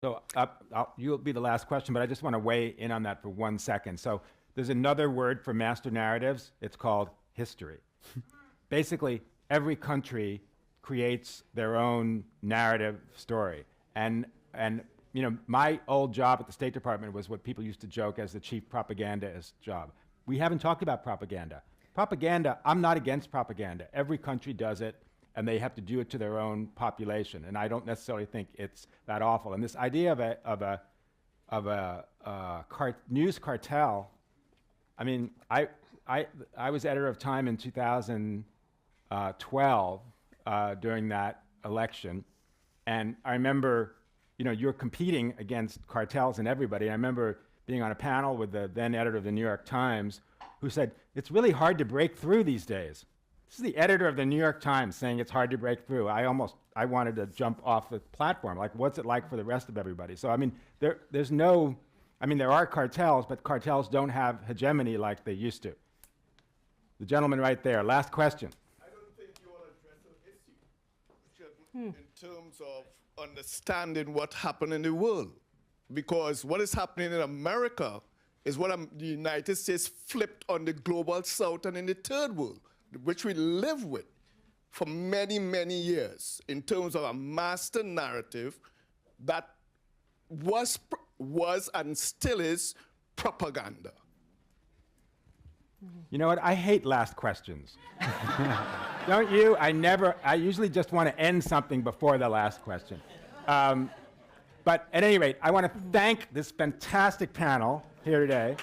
So you'll be the last question, but I just want to weigh in on that for 1 second. So there's another word for master narratives. It's called history. Basically, every country creates their own narrative story. And you know, my old job at the State Department was what people used to joke as the chief propagandist job. We haven't talked about propaganda. Propaganda, I'm not against propaganda. Every country does it, and they have to do it to their own population. And I don't necessarily think it's that awful. And this idea of a news cartel, I mean, I was editor of Time in 2012 during that election, and I remember, you know, you're competing against cartels and everybody. I remember being on a panel with the then editor of the New York Times, who said, it's really hard to break through these days. This is the editor of the New York Times saying it's hard to break through. I wanted to jump off the platform. Like, what's it like for the rest of everybody? So, I mean, there's no, I mean, there are cartels, but cartels don't have hegemony like they used to. The gentleman right there, last question. I don't think you want to address an issue in terms of understanding what happened in the world. Because what is happening in America is what the United States flipped on the global south and in the third world, which we live with for many, many years in terms of a master narrative that was and still is propaganda. You know what? I hate last questions. Don't you? I usually just want to end something before the last question. But at any rate, I want to thank this fantastic panel here today.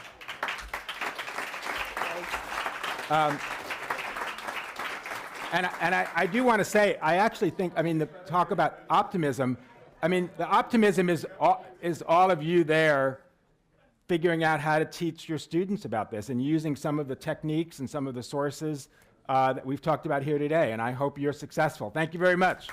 And I do want to say, I actually think, I mean, the talk about optimism, I mean, the optimism is all of you there figuring out how to teach your students about this and using some of the techniques and some of the sources that we've talked about here today. And I hope you're successful. Thank you very much.